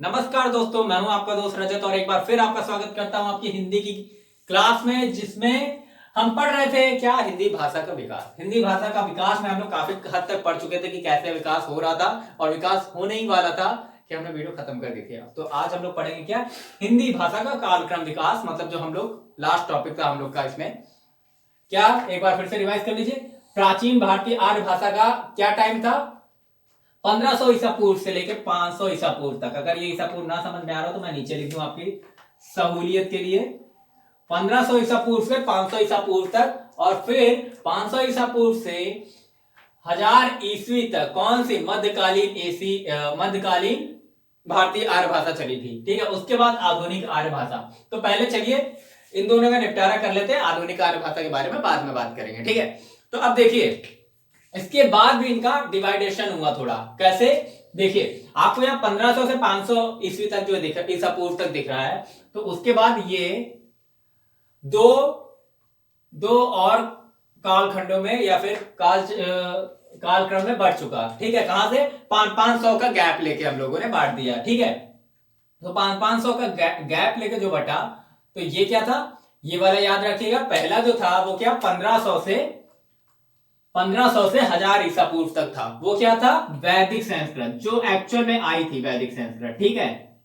नमस्कार दोस्तों, मैं हूं आपका दोस्त रजत और एक बार फिर आपका स्वागत करता हूं आपकी हिंदी की क्लास में, जिसमें हम पढ़ रहे थे क्या हिंदी भाषा का विकास। हिंदी भाषा का विकास में हम लोग काफी हद तक पढ़ चुके थे कि कैसे विकास हो रहा था और विकास होने ही वाला था कि हमने वीडियो खत्म कर दी थी। तो आज हम लोग पढ़ेंगे क्या हिंदी भाषा का कालक्रम विकास, मतलब जो हम लोग लास्ट टॉपिक था हम लोग का इसमें। क्या एक बार फिर से रिवाइज कर लीजिए। प्राचीन भारतीय आर्य भाषा का क्या टाइम था? 1500 ईसा पूर्व से लेकर 500 ईसा पूर्व तक। अगर ये ईसा पूर्व ना समझ में आ रहा हो तो मैं नीचे लिख दूं आपकी सहूलियत के लिए। 1500 ईसा पूर्व से 500 ईसा पूर्व तक, और फिर 500 ईसा पूर्व से 1000 ईस्वी तक कौन सी मध्यकालीन भारतीय आर्य भाषा चली थी। ठीक है, उसके बाद आधुनिक आर्य भाषा। तो पहले चलिए इन दोनों का निपटारा कर लेते हैं, आधुनिक आर्य भाषा के बारे में बाद में बात करेंगे। ठीक है, तो अब देखिए इसके बाद भी इनका डिवाइडेशन हुआ थोड़ा। कैसे? देखिए आपको यहाँ 1500 से 500 ईस्वी तक जो दिख ईसा पूर्व तक दिख रहा है, तो उसके बाद ये दो दो और कालखंडों में या फिर कालक्रम में बढ़ चुका। ठीक है, कहां से 500 का गैप लेके हम लोगों ने बांट दिया। ठीक है, तो 500 का गैप लेके जो बटा, तो ये क्या था, ये वाला याद रखिएगा। पहला जो था वो क्या 1500 से 1000 ईसा पूर्व तक था। वो क्या था? वैदिक संस्कृत, जो एक्चुअल में आई थी वैदिक संस्कृत। ठीक है,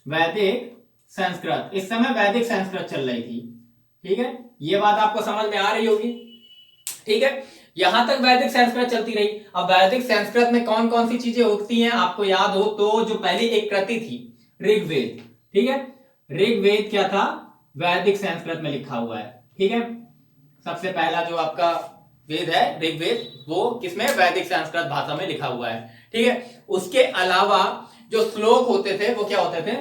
वैदिक संस्कृत, इस समय वैदिक संस्कृत चल रही थी। ठीक है, ये बात आपको समझ में आ रही होगी। ठीक है, यहां तक वैदिक संस्कृत चलती रही। अब वैदिक संस्कृत में कौन कौन सी चीजें होती हैं आपको याद हो तो, जो पहली एक कृति थी ऋग्वेद। ठीक है, ऋग्वेद क्या था? वैदिक संस्कृत में लिखा हुआ है। ठीक है, सबसे पहला जो आपका वेद है ऋग्वेद, वो किसमें? वैदिक संस्कृत भाषा में लिखा हुआ है। ठीक है, उसके अलावा जो श्लोक होते थे वो क्या होते थे?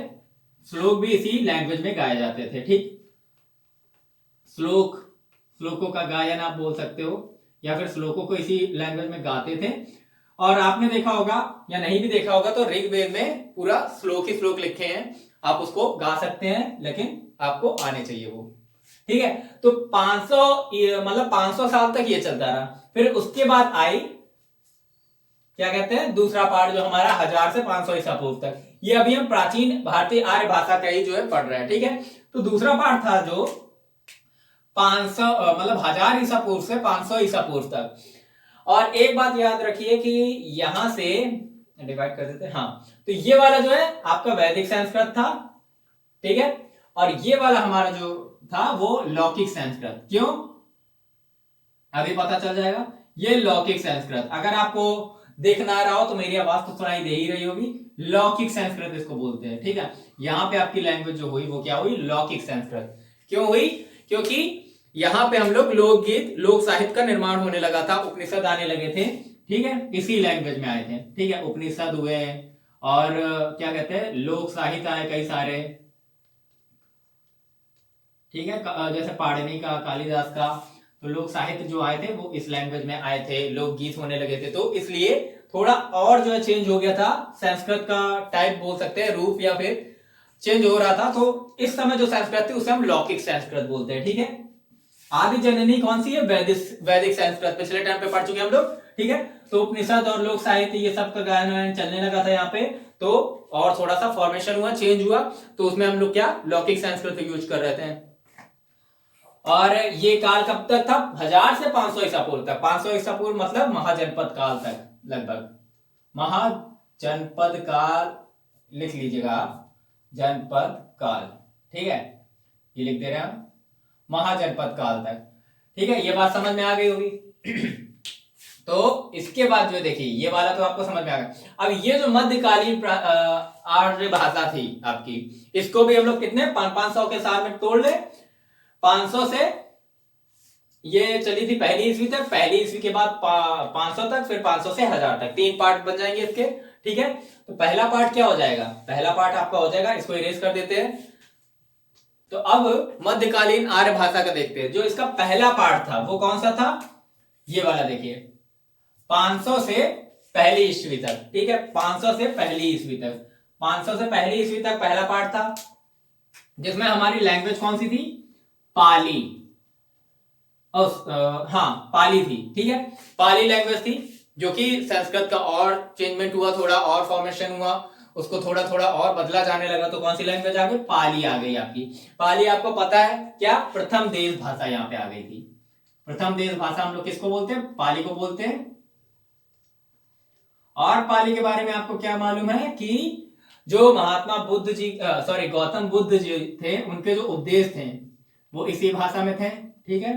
श्लोक भी इसी लैंग्वेज में गाए जाते थे। ठीक, श्लोकों का गायन आप बोल सकते हो, या फिर श्लोकों को इसी लैंग्वेज में गाते थे। और आपने देखा होगा या नहीं भी देखा होगा तो ऋग्वेद में पूरा श्लोक ही श्लोक लिखे हैं, आप उसको गा सकते हैं, लेकिन आपको आने चाहिए वो। ठीक है, तो 500 मतलब 500 साल तक ये चलता रहा। फिर उसके बाद आई क्या कहते हैं दूसरा पार्ट, जो हमारा 1000 से 500 ईसा पूर्व तक। ये अभी हम प्राचीन भारतीय आर्य भाषा का ही जो है पढ़ रहे हैं। ठीक है, तो दूसरा पार्ट था जो 500 मतलब 1000 ईसा पूर्व से 500 ईसा पूर्व तक। और एक बात याद रखिए कि यहां से डिवाइड कर देते हैं। हाँ, तो ये वाला जो है आपका वैदिक संस्कृत था। ठीक है, और ये वाला हमारा जो था वो लौकिक संस्कृत। क्यों? अभी पता चल जाएगा। ये लौकिक संस्कृत, अगर आपको देख ना रहा हो तो मेरी आवाज तो सुनाई दे ही रही होगी। लौकिक संस्कृत इसको बोलते हैं। ठीक है, यहां पे आपकी लैंग्वेज जो हुई वो क्या हुई? लौकिक संस्कृत। क्यों हुई? क्योंकि यहां पे हम लोग लोकगीत लोक साहित्य का निर्माण होने लगा था, उपनिषद आने लगे थे। ठीक है, इसी लैंग्वेज में आए थे। ठीक है, उपनिषद हुए और क्या कहते हैं लोक साहित्य आए कई सारे। ठीक है, जैसे पाणिनि का, कालिदास का, तो लोक साहित्य जो आए थे वो इस लैंग्वेज में आए थे, लोक गीत होने लगे थे। तो इसलिए थोड़ा और जो है चेंज हो गया था, संस्कृत का टाइप बोल सकते हैं, रूप, या फिर चेंज हो रहा था। तो इस समय जो संस्कृत थी उसे हम लौकिक संस्कृत बोलते हैं। ठीक है, आदि जननी कौन सी है? वैदिक संस्कृत, पिछले टाइम पे पढ़ चुके हम लोग। ठीक है, तो उपनिषद और लोक साहित्य ये सब का गायन वायन चलने लगा था यहाँ पे, तो और थोड़ा सा फॉर्मेशन हुआ, चेंज हुआ, तो उसमें हम लोग क्या लौकिक संस्कृत यूज कर रहे थे। और ये काल कब तक था? 1000 से 500 ईसा पूर्व तक। 500 ईसा पूर्व मतलब महाजनपद काल तक लगभग। महाजनपद काल लिख लीजिएगा आप, जनपद काल। ठीक है, ये लिख दे रहे हैं हम, महाजनपद काल तक। ठीक है, ये बात समझ में आ गई होगी। तो इसके बाद जो देखिए ये वाला तो आपको समझ में आ गया। अब ये जो मध्यकालीन आर्य भाषा थी आपकी, इसको भी हम लोग कितने 500 के साथ में तोड़ ले। 500 से ये चली थी पहली ईस्वी तक, पहली ईस्वी के बाद 500 तक, फिर 500 से 1000 तक, 3 पार्ट बन जाएंगे इसके। ठीक है, तो पहला पार्ट क्या हो जाएगा? पहला पार्ट आपका हो जाएगा, इसको इरेज कर देते हैं। तो अब मध्यकालीन आर्य भाषा का देखते हैं। जो इसका पहला पार्ट था वो कौन सा था? ये वाला देखिए, 500 से पहली ईस्वी तक। ठीक है, 500 से पहली ईस्वी तक, 500 से पहली ईस्वी तक पहला पार्ट था, जिसमें हमारी लैंग्वेज कौन सी थी? पाली। हाँ, पाली थी। ठीक है, पाली लैंग्वेज थी, जो कि संस्कृत का और चेंजमेंट हुआ, थोड़ा और फॉर्मेशन हुआ, उसको थोड़ा थोड़ा और बदला जाने लगा, तो कौन सी लैंग्वेज आ गई? पाली आ गई आपकी। पाली आपको पता है क्या? प्रथम देश भाषा यहाँ पे आ गई थी। प्रथम देश भाषा हम लोग किसको बोलते हैं? पाली को बोलते हैं। और पाली के बारे में आपको क्या मालूम है कि जो महात्मा बुद्ध जी सॉरी गौतम बुद्ध जी थे, उनके जो उपदेश थे वो इसी भाषा में थे। ठीक है,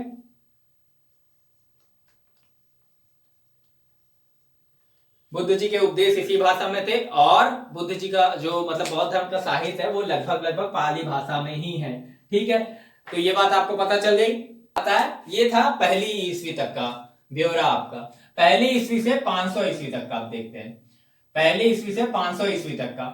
बुद्ध जी के उपदेश इसी भाषा में थे, और बुद्ध जी का जो मतलब बौद्ध धर्म का साहित्य है वो लगभग लगभग पाली भाषा में ही है। ठीक है, तो ये बात आपको पता चल गई। पता है, ये था पहली ईस्वी तक का ब्यौरा आपका। पहली ईस्वी से 500 ईस्वी तक का आप देखते हैं, पहली ईस्वी से 500 ईस्वी तक का।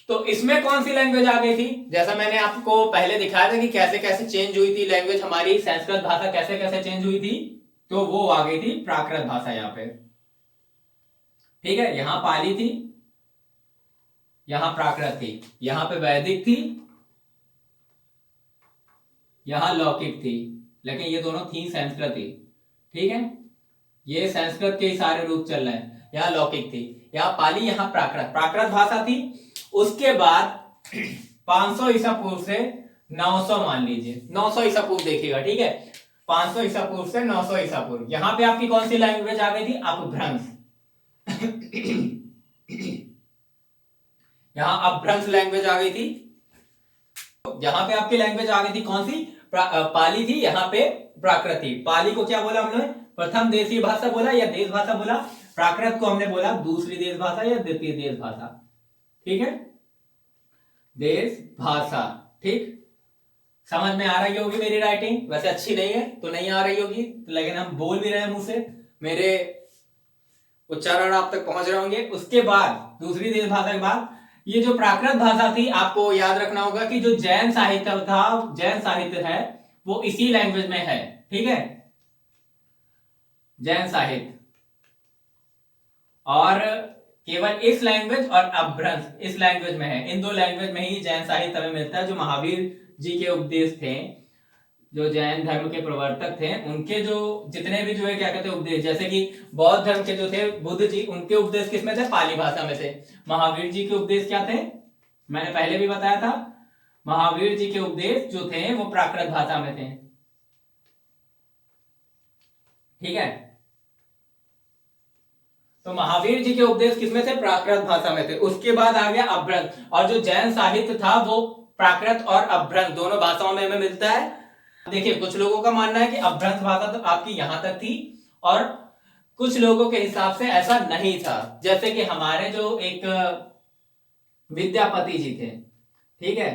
तो इसमें कौन सी लैंग्वेज आ गई थी? जैसा मैंने आपको पहले दिखाया था कि कैसे कैसे चेंज हुई थी लैंग्वेज, हमारी संस्कृत भाषा कैसे कैसे चेंज हुई थी, तो वो आ गई थी प्राकृत भाषा यहाँ पे। ठीक है, यहां पाली थी, यहां प्राकृत थी, यहां पे वैदिक थी, यहां लौकिक थी, लेकिन ये दोनों थी संस्कृत ही। ठीक है, ये संस्कृत के सारे रूप चल रहे हैं। यहां लौकिक थी, यहां पाली, यहां प्राकृत, प्राकृत भाषा थी। उसके बाद 500 ईसा पूर्व से 900 मान लीजिए, 900 ईसा पूर्व देखिएगा। ठीक है, 500 ईसा पूर्व से 900 ईसा पूर्व, यहां पे आपकी कौन सी लैंग्वेज आ गई थी? अपभ्रंश। यहां अपभ्रंश लैंग्वेज आ गई थी। यहां पे आपकी लैंग्वेज आ गई थी कौन सी? पाली थी, यहां पे प्राकृत थी। पाली को क्या बोला हमने? प्रथम देशी भाषा बोला या देश भाषा बोला। प्राकृत को हमने बोला दूसरी देश भाषा या द्वितीय देश भाषा। ठीक है, देश भाषा। ठीक, समझ में आ रही होगी मेरी राइटिंग? वैसे अच्छी नहीं है तो नहीं आ रही होगी, लेकिन हम बोल भी रहे हैं मुंह से, मेरे उच्चारण आप तक पहुंच रहे होंगे। उसके बाद दूसरी देश भाषा के बाद ये जो प्राकृत भाषा थी, आपको याद रखना होगा कि जो जैन साहित्य था, जैन साहित्य है वो इसी लैंग्वेज में है। ठीक है, जैन साहित्य, और केवल इस लैंग्वेज और अपभ्रंश इस लैंग्वेज में है। इन दो लैंग्वेज में ही जैन साहित्य हमें मिलता है। जो महावीर जी के उपदेश थे, जो जैन धर्म के प्रवर्तक थे, उनके जो जितने भी जो है क्या कहते हैं उपदेश, जैसे कि बौद्ध धर्म के जो थे बुद्ध जी, उनके उपदेश किस में थे? पाली भाषा में थे। महावीर जी के उपदेश क्या थे? मैंने पहले भी बताया था, महावीर जी के उपदेश जो थे वो प्राकृत भाषा में थे। ठीक है, तो महावीर जी के उपदेश किसमें थे? प्राकृत भाषा में थे। उसके बाद आ गया अपभ्रंश, और जो जैन साहित्य था वो प्राकृत और अपभ्रंश दोनों भाषाओं में हमें मिलता है। देखिए, कुछ लोगों का मानना है कि अपभ्रंश भाषा तो आपकी यहां तक थी, और कुछ लोगों के हिसाब से ऐसा नहीं था। जैसे कि हमारे जो एक विद्यापति जी थे, ठीक है,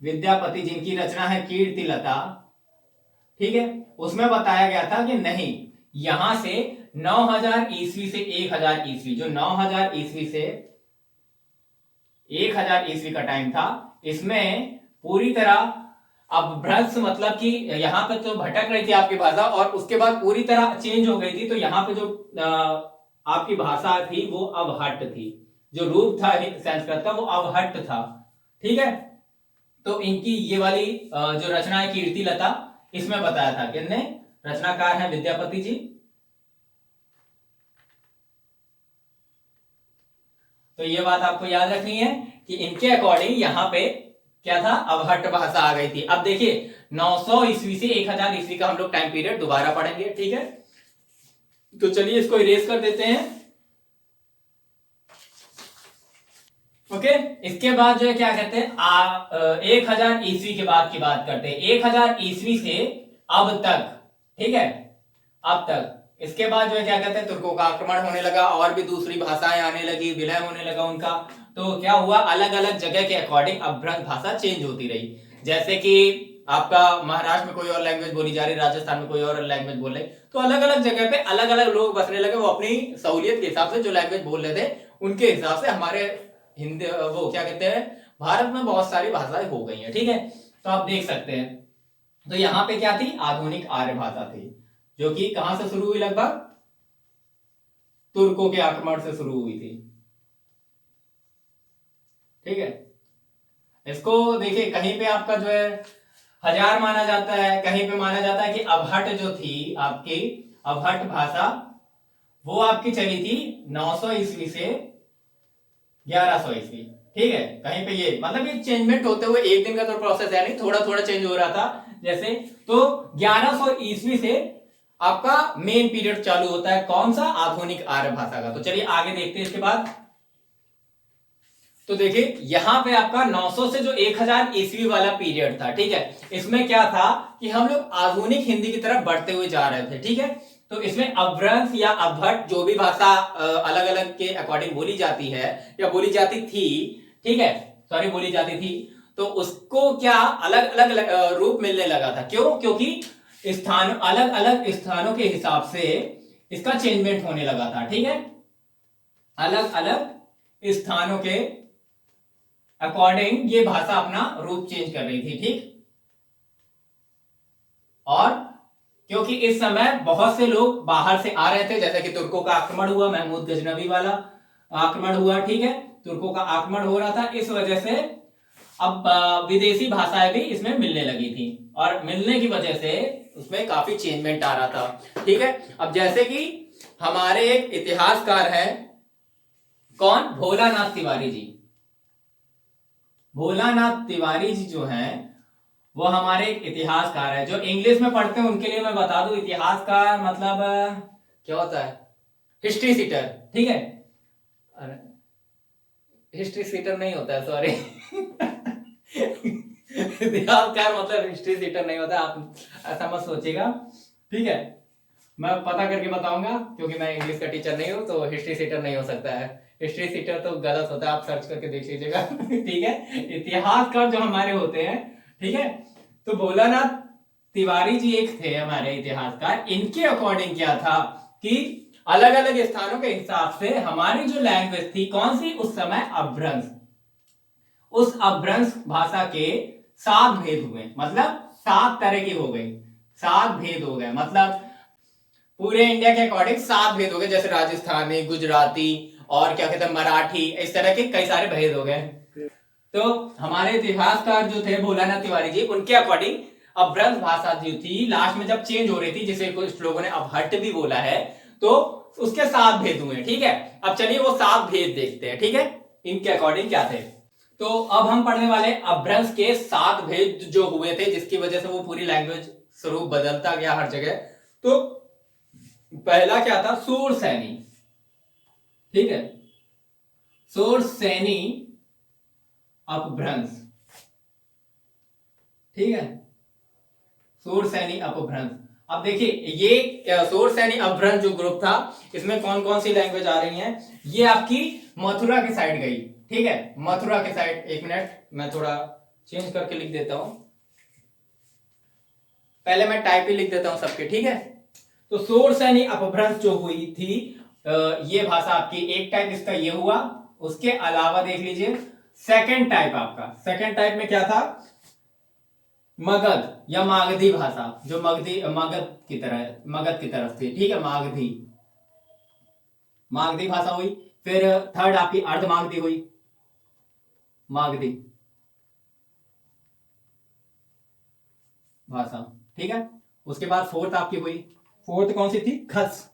विद्यापति जिनकी रचना है कीर्तिलता, ठीक है, उसमें बताया गया था कि नहीं, यहां से 9000 ईस्वी से 1000 ईस्वी, जो 9000 ईस्वी से 1000 ईस्वी का टाइम था, इसमें पूरी तरह अपभ्रंश मतलब कि यहां पे तो भटक रही थी आपकी भाषा, और उसके बाद पूरी तरह चेंज हो गई थी। तो यहाँ पे जो आपकी भाषा थी वो अवहट्ट थी, जो रूप था संस्कृत का वो अवहट्ट था। ठीक है, तो इनकी ये वाली जो रचना है कीर्तिलता, इसमें बताया था कि रचनाकार है विद्यापति जी। तो ये बात आपको याद रखनी है कि इनके अकॉर्डिंग यहां पे क्या था? अवहट्ट भाषा आ गई थी। अब देखिए 900 ईस्वी से 1000 ईस्वी का हम लोग टाइम पीरियड दोबारा पढ़ेंगे। ठीक है, तो चलिए इसको इरेज कर देते हैं। ओके, इसके बाद जो है क्या कहते हैं 1000 ईस्वी के बाद की बात करते हैं। 1000 ईस्वी से अब तक, ठीक है, अब तक, इसके बाद जो है क्या कहते हैं तुर्कों का आक्रमण होने लगा, और भी दूसरी भाषाएं आने लगी, विलय होने लगा उनका। तो क्या हुआ, अलग अलग जगह के अकॉर्डिंग अपभ्रंश भाषा चेंज होती रही। जैसे कि आपका महाराष्ट्र में कोई और लैंग्वेज बोली जा रही, राजस्थान में कोई और लैंग्वेज बोल रहे, तो अलग अलग जगह पे अलग अलग लोग बसने लगे। वो अपनी सहूलियत के हिसाब से जो लैंग्वेज बोल रहे थे उनके हिसाब से हमारे हिंदी वो क्या कहते हैं भारत में बहुत सारी भाषाएं हो गई हैं। ठीक है, तो आप देख सकते हैं। तो यहाँ पे क्या थी? आधुनिक आर्य भाषा थी, जो कि कहां से शुरू हुई? लगभग तुर्कों के आक्रमण से शुरू हुई थी। ठीक है, इसको देखिए, कहीं पे आपका जो है 1000 माना जाता है, कहीं पे माना जाता है कि अवहट्ट जो थी आपकी अवहट्ट भाषा, वो आपकी चली थी 900 ईस्वी से 1100 ईस्वी। ठीक है, कहीं पे ये मतलब ये चेंजमेंट होते हुए एक दिन का तो प्रोसेस है नहीं, थोड़ा थोड़ा चेंज हो रहा था जैसे। तो 1100 ईस्वी से आपका मेन पीरियड चालू होता है, कौन सा? आधुनिक आर्य भाषा का। तो चलिए आगे देखते हैं इसके बाद। तो देखिए यहां पे आपका 900 से जो 1000 ईस्वी वाला पीरियड था, ठीक है, इसमें क्या था कि हम लोग आधुनिक हिंदी की तरफ बढ़ते हुए जा रहे थे। ठीक है, तो इसमें अपभ्रंश या अपभट्ट जो भी भाषा अलग अलग के अकॉर्डिंग बोली जाती है या बोली जाती थी, ठीक है, सॉरी बोली जाती थी, तो उसको क्या अलग अलग रूप मिलने लगा था। क्यों? क्योंकि स्थान अलग अलग स्थानों के हिसाब से इसका चेंजमेंट होने लगा था। ठीक है, अलग अलग स्थानों के अकॉर्डिंग ये भाषा अपना रूप चेंज कर रही थी। ठीक, और क्योंकि इस समय बहुत से लोग बाहर से आ रहे थे, जैसे कि तुर्कों का आक्रमण हुआ, महमूद गजनवी वाला आक्रमण हुआ, ठीक है, तुर्कों का आक्रमण हो रहा था, इस वजह से अब विदेशी भाषाएं भी इसमें मिलने लगी थी, और मिलने की वजह से उसमें काफी चेंजमेंट आ रहा था। ठीक है, अब जैसे कि हमारे एक इतिहासकार हैं, कौन? भोलानाथ तिवारी जी। भोलानाथ तिवारी जी जो हैं वो हमारे एक इतिहासकार है। जो इंग्लिश में पढ़ते हैं उनके लिए मैं बता दूं, इतिहासकार मतलब क्या होता है? History sheeter. ठीक है, हिस्ट्री सीटर नहीं होता है, सॉरी इतिहासकार मतलब हिस्ट्री सीटर नहीं होता, आप ऐसा मत सोचिएगा। ठीक है, मैं पता करके बताऊंगा, क्योंकि मैं इंग्लिश का टीचर नहीं हूं, तो हिस्ट्री सीटर नहीं हो सकता है। हिस्ट्री सीटर तो गलत होता है, आप सर्च करके देख लीजिएगा ठीक है, इतिहासकार जो हमारे होते हैं, ठीक है, तो भोलानाथ तिवारी जी एक थे हमारे इतिहासकार। इनके अकॉर्डिंग क्या था कि अलग अलग स्थानों के हिसाब से हमारी जो लैंग्वेज थी, कौन सी उस समय? अपभ्रंश। उस अपभ्रंश भाषा के 7 भेद हुए, मतलब 7 तरह की हो गई, 7 भेद हो गए, मतलब पूरे इंडिया के अकॉर्डिंग 7 भेद हो गए, जैसे राजस्थानी, गुजराती और क्या कहते हैं मराठी, इस तरह के कई सारे भेद हो गए। तो हमारे इतिहासकार जो थे भोलानाथ तिवारी जी, उनके अकॉर्डिंग अपभ्रंश भाषा जो थी लास्ट में जब चेंज हो रही थी, जिसे कुछ लोगों ने अपहट भी बोला है, तो उसके 7 भेद हुए। ठीक है, अब चलिए वो 7 भेद देखते हैं। ठीक है, इनके अकॉर्डिंग क्या थे। तो अब हम पढ़ने वाले अपभ्रंश के 7 भेद जो हुए थे, जिसकी वजह से वो पूरी लैंग्वेज स्वरूप बदलता गया हर जगह। तो पहला क्या था? सूरसैनी। ठीक है, सूरसैनी अपभ्रंश। ठीक है, सूरसैनी अपभ्रंश। अब देखिए ये सूरसैनी अपभ्रंश जो ग्रुप था, इसमें कौन कौन सी लैंग्वेज आ रही हैं? ये आपकी मथुरा के साइड गई। ठीक है, मथुरा के साइड, एक मिनट मैं थोड़ा चेंज करके लिख देता हूं, पहले मैं टाइप ही लिख देता हूं सबके। ठीक है, तो सूरसैनी अपभ्रंश जो हुई थी, ये भाषा आपकी एक टाइप इसका ये हुआ। उसके अलावा देख लीजिए सेकंड टाइप आपका, सेकंड टाइप में क्या था? मगध या मागधी भाषा, जो मगध की तरफ थी। ठीक है, मागधी, मागधी भाषा हुई। फिर थर्ड आपकी अर्ध मागधी हुई, मागधी भाषा। ठीक है, उसके बाद फोर्थ आपकी हुई, फोर्थ कौन सी थी? खस,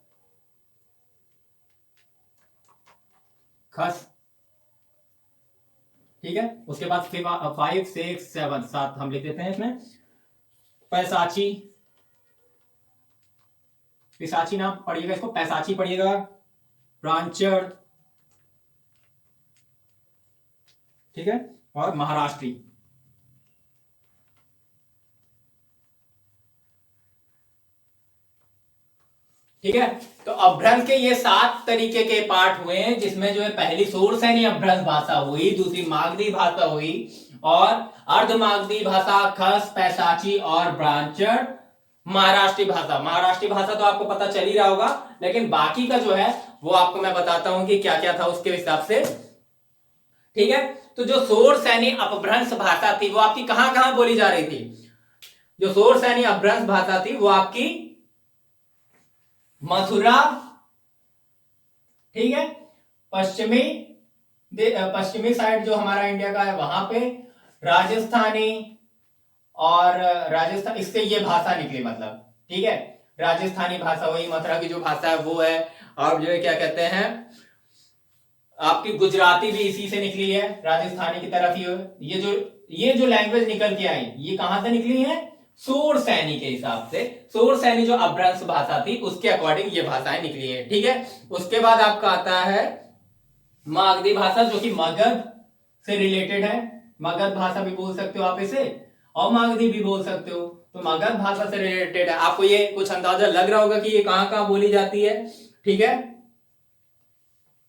खस। ठीक है, उसके बाद 5 6 7 7 हम लिख देते हैं इसमें। पैसाची, पिसाची ना पढ़िएगा इसको, पैसाची पढ़िएगा। प्रांचर, ठीक है, और महाराष्ट्री। ठीक है, तो अपभ्रंश के ये 7 तरीके के पार्ट हुए हैं, जिसमें जो है पहली सूरसैनी अपभ्रंश भाषा हुई, दूसरी मागधी भाषा हुई, और अर्धमागधी भाषा खस, पैसाची और ब्रांचर, महाराष्ट्री भाषा। महाराष्ट्री भाषा तो आपको पता चल ही रहा होगा, लेकिन बाकी का जो है वो आपको मैं बताता हूं कि क्या क्या था उसके हिसाब से। ठीक है, तो जो सूरसैनी अपभ्रंश भाषा थी वो आपकी कहां कहां बोली जा रही थी? जो सूरसैनी अपभ्रंश भाषा थी वो आपकी मथुरा, ठीक है, पश्चिमी साइड जो हमारा इंडिया का है वहां पे, राजस्थानी, और राजस्थान, इससे ये भाषा निकली मतलब। ठीक है, राजस्थानी भाषा हुई, मथुरा की जो भाषा है वो है, और जो है क्या कहते हैं आपकी गुजराती भी इसी से निकली है, राजस्थानी की तरफ ही। ये जो लैंग्वेज निकल के आई, ये कहां से निकली है? सूर सैनी के हिसाब से। सूर सैनी जो अपभ्रंश भाषा थी उसके अकॉर्डिंग ये भाषाएं निकली है, ठीक है। उसके बाद आपका आता है मागधी भाषा, जो कि मगध से रिलेटेड है। मगध भाषा भी बोल सकते हो आप इसे, और मागधी भी बोल सकते हो। तो मगध भाषा से रिलेटेड है। आपको ये कुछ अंदाजा लग रहा होगा कि ये कहां कहां बोली जाती है, ठीक है।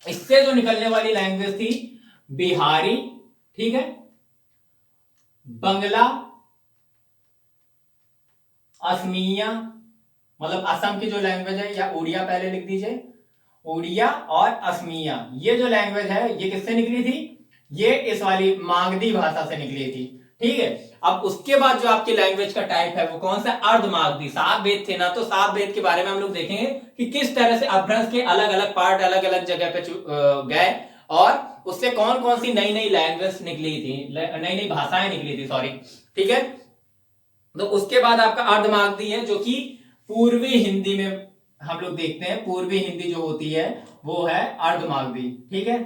इससे जो निकलने वाली लैंग्वेज थी बिहारी, ठीक है, बंगला, असमिया, मतलब असम की जो लैंग्वेज है, या उड़िया पहले लिख दीजिए, उड़िया और असमिया, ये जो लैंग्वेज है ये किससे निकली थी? ये इस वाली मागधी भाषा से निकली थी, ठीक है। अब उसके बाद जो आपकी लैंग्वेज का टाइप है वो कौन सा? अर्धमागधी। सात वेद थे ना, तो सात वेद के बारे में हम लोग देखेंगे कि किस तरह से अपभ्रंश के अलग अलग पार्ट अलग अलग जगह पे गए, और उससे कौन कौन सी नई नई लैंग्वेज निकली थी, नई नई भाषाएं निकली थी, सॉरी, ठीक है। तो उसके बाद आपका अर्धमागधी है, जो कि पूर्वी हिंदी में हम लोग देखते हैं। पूर्वी हिंदी जो होती है वो है अर्धमागधी, ठीक है।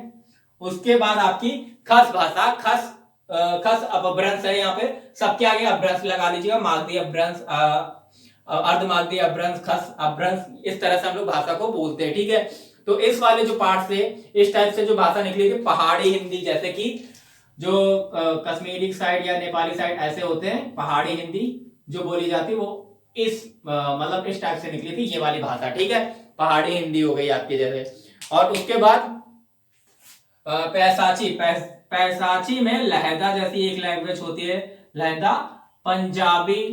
उसके बाद आपकी खस भाषा, खस अपभ्रंश है। यहाँ पे सबके आगे अपभ्रंश लगा लीजिएगा, मागधी अपभ्रंश, अर्धमागधी अपभ्रंश, खस अपभ्रंश, इस तरह से हम लोग भाषा को बोलते हैं, ठीक है। तो इस वाले जो पार्ट से, इस टाइप से जो भाषा निकली थी, पहाड़ी हिंदी, जैसे कि जो कश्मीरी साइड या नेपाली साइड ऐसे होते हैं, पहाड़ी हिंदी जो बोली जाती है वो इस मतलब इस टाइप से निकली थी ये वाली भाषा, ठीक है। पहाड़ी हिंदी हो गई आपकी जैसे। और उसके बाद पैसाची, पैसाची में लहदा जैसी एक लैंग्वेज होती है, लहदा। पंजाबी,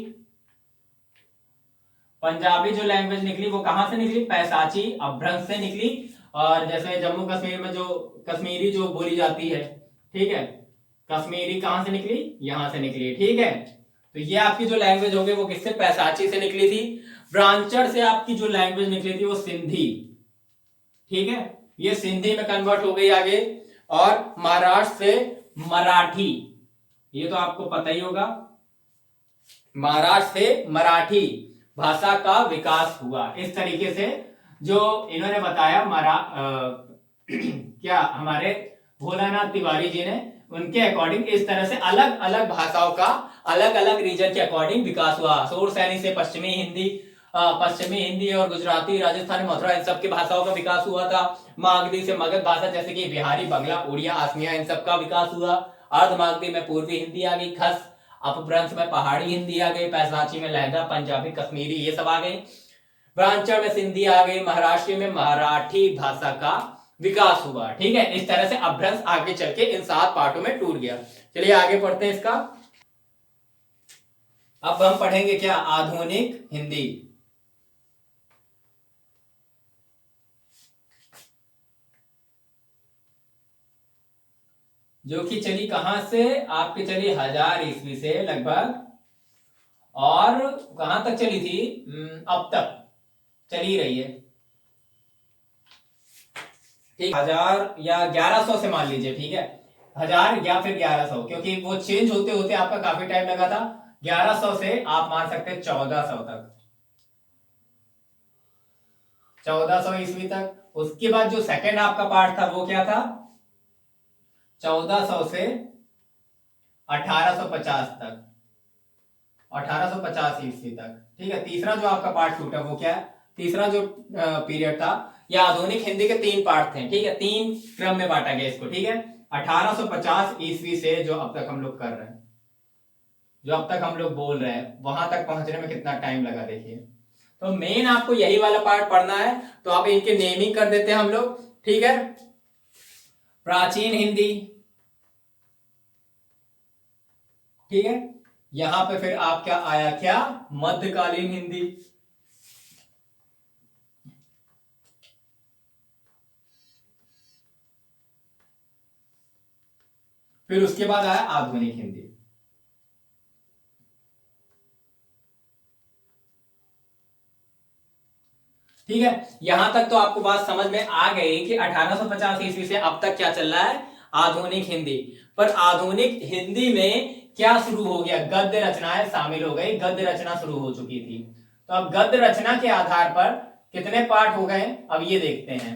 पंजाबी जो लैंग्वेज निकली वो कहां से निकली? पैसाची अपभ्रंश से निकली। और जैसे जम्मू कश्मीर में जो कश्मीरी जो बोली जाती है, ठीक है, कश्मीरी कहां से निकली? यहां से निकली, ठीक है। तो ये आपकी जो लैंग्वेज हो गई वो किससे? पैसाची से निकली थी। ब्रांचर से आपकी जो लैंग्वेज निकली थी वो सिंधी, ठीक है, ये सिंधी में कन्वर्ट हो गई आगे। और महाराष्ट्र से मराठी, ये तो आपको पता ही होगा, महाराष्ट्र से मराठी भाषा का विकास हुआ। इस तरीके से जो इन्होंने बताया क्या हमारे भोलानाथ तिवारी जी ने, उनके अकॉर्डिंग इस तरह से अलग अलग भाषाओं का अलग अलग रीजन के अकॉर्डिंग विकास हुआ। सूर सैनी से पश्चिमी हिंदी और गुजराती, राजस्थानी, मथुरा, इन सब की भाषाओं का विकास हुआ था। मागधी से मगध भाषा जैसे कि बिहारी, बंगला, उड़िया, असमिया, इन सब का विकास हुआ। अर्धमागधी में पूर्वी हिंदी आ गई, खस अपभ्रंश में पहाड़ी हिंदी आ गई, पैसाची में लहदा, पंजाबी, कश्मीरी, ये सब आ गई। ब्रांचर में सिंधी आ गई, महाराष्ट्र में मराठी भाषा का विकास हुआ, ठीक है। इस तरह से अपभ्रंश आगे चल के इन 7 पार्टों में टूट गया। चलिए आगे पढ़ते हैं इसका। अब हम पढ़ेंगे क्या? आधुनिक हिंदी। जो कि चली कहां से? आपके चली 1000 ईस्वी से लगभग, और कहां तक चली थी? अब तक चली रही है, ठीक, 1000 या 1100 से मान लीजिए, ठीक है, 1000 या फिर 1100, क्योंकि वो चेंज होते होते आपका काफी टाइम लगा था। 1100 से आप मान सकते हैं 1400 तक, 1400 ईस्वी तक। उसके बाद जो सेकंड आपका पार्ट था वो क्या था? 1400 से 1850 तक, 1850 ईस्वी तक, ठीक है। तीसरा जो आपका पार्ट टूटा वो क्या है? तीसरा जो पीरियड था, या आधुनिक हिंदी के 3 पार्ट थे, ठीक है, 3 क्रम में बांटा गया इसको, ठीक है। 1850 ईस्वी से जो अब तक हम लोग कर रहे हैं, जो अब तक हम लोग बोल रहे हैं, वहां तक पहुंचने में कितना टाइम लगा देखिए। तो मेन आपको यही वाला पार्ट पढ़ना है, तो आप इनके नेमिंग कर देते हैं हम लोग, ठीक है। प्राचीन हिंदी, ठीक है। यहां पे फिर आप क्या आया? क्या? मध्यकालीन हिंदी। फिर उसके बाद आया आधुनिक हिंदी। ठीक है, यहां तक तो आपको बात समझ में आ गई कि 1850 ईस्वी से अब तक क्या चल रहा है? आधुनिक हिंदी। पर आधुनिक हिंदी में क्या शुरू हो गया? गद्य रचनाएं शामिल हो गई, गद्य रचना शुरू हो चुकी थी। तो अब गद्य रचना के आधार पर कितने पार्ट हो गए अब ये देखते हैं।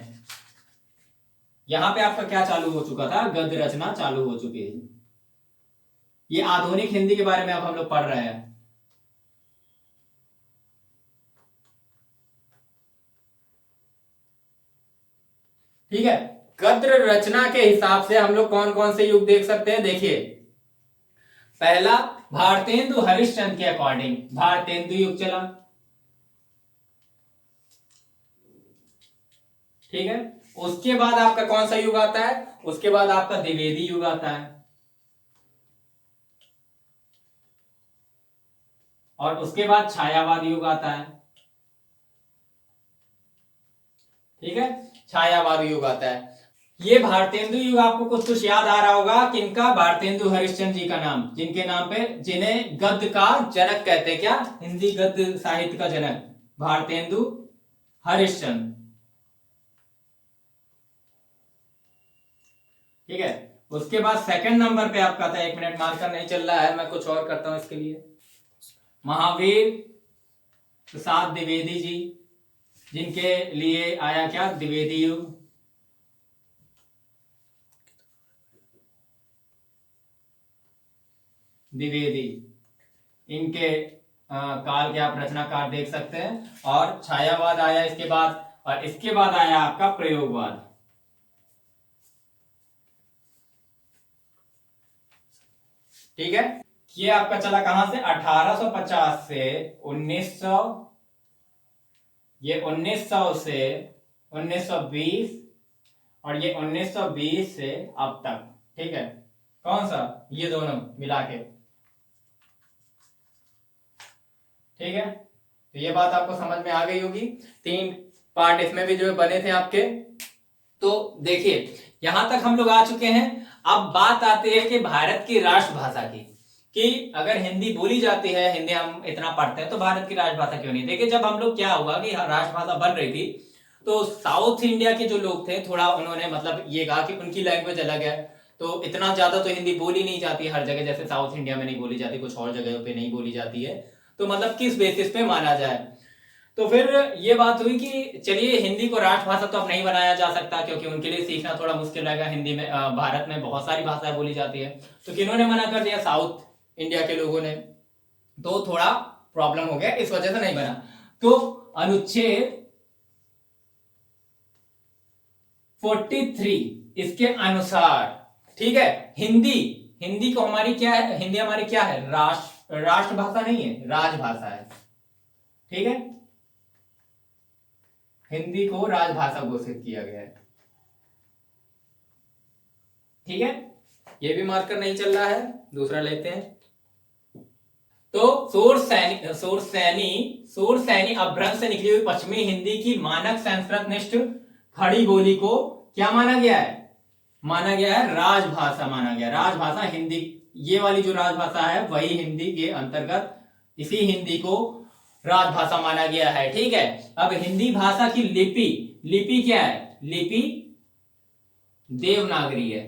यहां पे आपका क्या चालू हो चुका था, गद्य रचना चालू हो चुकी है। ये आधुनिक हिंदी के बारे में अब हम लोग पढ़ रहे हैं। ठीक है, गद्य रचना के हिसाब से हम लोग कौन कौन से युग देख सकते हैं, देखिए पहला भारतेंदु हरिश्चंद्र के अकॉर्डिंग भारतेंदु युग चला। ठीक है, उसके बाद आपका कौन सा युग आता है, उसके बाद आपका द्विवेदी युग आता है, और उसके बाद छायावाद युग आता है। ठीक है, छायावाद युग आता है। ये भारतेंदु युग आपको कुछ कुछ याद आ रहा होगा, किनका, भारतेंदु हरिश्चंद्र जी का नाम, जिनके नाम पे, जिन्हें गद्य का जनक कहते हैं, क्या, हिंदी गद्य साहित्य का जनक भारतेंदु हरिश्चंद्र। ठीक है, उसके बाद सेकंड नंबर पे आपका था, 1 मिनट मार्कर नहीं चल रहा है, मैं कुछ और करता हूं इसके लिए, महावीर प्रसाद द्विवेदी जी, जिनके लिए आया क्या, द्विवेदी युग। द्विवेदी, इनके काल के आप रचनाकार देख सकते हैं। और छायावाद आया इसके बाद, और इसके बाद आया आपका प्रयोगवाद। ठीक है, ये आपका चला कहां से, 1850 से 1900, ये 1900 से 1920, और ये 1920 से अब तक। ठीक है, कौन सा, ये दोनों मिला के। ठीक है, तो ये बात आपको समझ में आ गई होगी। 3 पार्ट इसमें भी जो बने थे आपके। तो देखिए यहां तक हम लोग आ चुके हैं। अब बात आती है कि भारत की राष्ट्रभाषा की, कि अगर हिंदी बोली जाती है, हिंदी हम इतना पढ़ते हैं, तो भारत की राष्ट्रभाषा क्यों नहीं। देखिए जब हम लोग, क्या हुआ कि राष्ट्रभाषा बन रही थी, तो साउथ इंडिया के जो लोग थे, थोड़ा उन्होंने मतलब ये कहा कि उनकी लैंग्वेज अलग है, तो इतना ज्यादा तो हिंदी बोली नहीं जाती हर जगह, जैसे साउथ इंडिया में नहीं बोली जाती, कुछ और जगहों पे नहीं बोली जाती है, तो मतलब किस बेसिस पे माना जाए। तो फिर ये बात हुई कि चलिए हिंदी को राष्ट्रभाषा तो अब नहीं बनाया जा सकता, क्योंकि उनके लिए सीखना थोड़ा मुश्किल रहेगा। हिंदी में भारत में बहुत सारी भाषाएं बोली जाती है, तो किन्होंने मना कर दिया, साउथ इंडिया के लोगों ने, तो थोड़ा प्रॉब्लम हो गया, इस वजह से नहीं बना। तो अनुच्छेद 43 इसके अनुसार, ठीक है, हिंदी, हिंदी को हमारी क्या है, हिंदी हमारी क्या है, राष्ट्रभाषा नहीं है, राजभाषा है। ठीक है, हिंदी को राजभाषा घोषित किया गया है। ठीक है, ये भी मार्कर नहीं चल रहा है, दूसरा लेते हैं। तो सोरसैनी अपभ्रंश से निकली हुई पश्चिमी हिंदी की मानक संस्कृत निष्ठ खड़ी बोली को क्या माना गया है, माना गया है राजभाषा, माना गया राजभाषा। हिंदी, ये वाली जो राजभाषा है वही हिंदी के अंतर्गत, इसी हिंदी को राजभाषा माना गया है। ठीक है, अब हिंदी भाषा की लिपि, लिपि क्या है, लिपि देवनागरी है।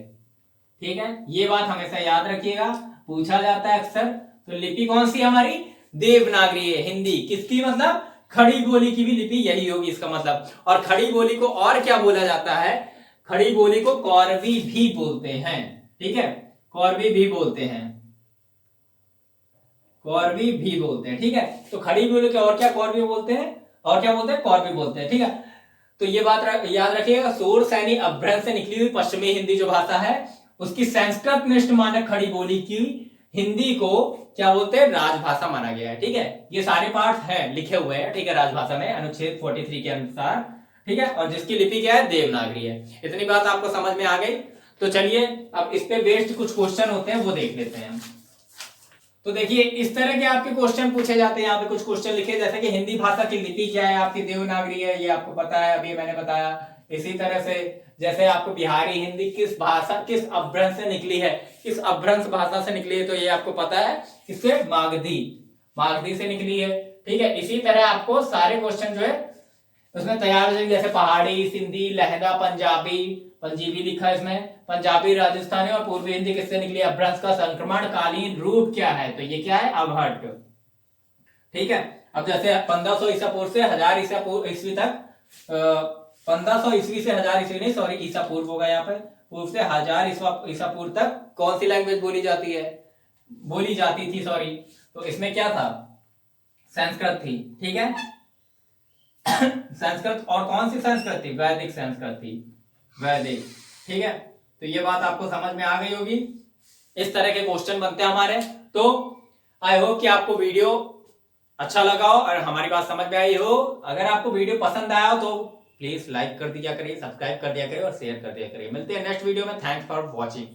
ठीक है, ये बात हमेशा याद रखिएगा, पूछा जाता है अक्सर। तो लिपि कौन सी हमारी, देवनागरी है हिंदी, किसकी, मतलब खड़ी बोली की भी लिपि यही होगी, इसका मतलब। और खड़ी बोली को और क्या बोला जाता है, खड़ी बोली को कौरवी भी बोलते हैं। ठीक है, कौरवी भी बोलते हैं, कौरवी भी बोलते हैं। ठीक है, तो खड़ी बोली के और क्या, कौरवी बोलते हैं, और क्या बोलते हैं, कौरवी बोलते हैं। ठीक है, तो ये बात याद रखिएगा। सोरसैनी अपभ्रंश से निकली हुई पश्चिमी हिंदी जो भाषा है, उसकी संस्कृत निष्ठ मानक खड़ी बोली की हिंदी को क्या बोलते हैं, राजभाषा माना गया है। ठीक है, ये सारे पाठ हैं, लिखे हुए हैं। ठीक है, राजभाषा में अनुच्छेद 43 के अनुसार। ठीक है, और जिसकी लिपि क्या है, देवनागरी है। इतनी बात आपको समझ में आ गई। तो चलिए अब इस पे बेस्ड कुछ क्वेश्चन होते हैं वो देख लेते हैं। तो देखिए इस तरह के आपके क्वेश्चन पूछे जाते हैं। यहाँ पे कुछ क्वेश्चन लिखे, जैसे कि हिंदी भाषा की लिपि क्या है, आपकी देवनागरी है, ये आपको पता है, अभी मैंने बताया। इसी तरह से जैसे आपको बिहारी हिंदी किस भाषा, किस अपभ्रंश से निकली है, किस अपभ्रंश भाषा से निकली है, तो ये आपको पता है, किससे, मागधी, मागधी से निकली है। ठीक है, इसी तरह आपको सारे क्वेश्चन जो है उसमें तैयार हो जाएंगे, जैसे पहाड़ी, सिंधी, लहदा, पंजाबी, पंजीबी लिखा है इसमें, पंजाबी, राजस्थानी और पूर्वी हिंदी किससे निकली, अपभ्रंश का संक्रमण कालीन रूप क्या है, तो ये क्या है, अवहट। ठीक है, अब जैसे 1500 ईसा पूर्व से 1000 ईसा ईस्वी तक 1500 ईस्वी से 1000 ईस्वी नहीं, सॉरी, ईसा पूर्व होगा यहाँ पे, पूर्व से 1000 ईसा पूर्व तक कौन सी लैंग्वेज बोली जाती थी, सॉरी। तो इसमें क्या था, संस्कृत थी, ठीक है। संस्कृत, और कौन सी संस्कृत थी, वैदिक संस्कृत थी, वैदिक, ठीक है। तो ये बात आपको समझ में आ गई होगी। इस तरह के क्वेश्चन बनते हैं हमारे। तो आई होप कि आपको वीडियो अच्छा लगा हो और हमारी बात समझ में आई हो। अगर आपको वीडियो पसंद आया हो तो प्लीज लाइक कर दिया करिए, सब्सक्राइब कर दिया करिए और शेयर कर दिया करिए। मिलते हैं नेक्स्ट वीडियो में। Thanks for watching.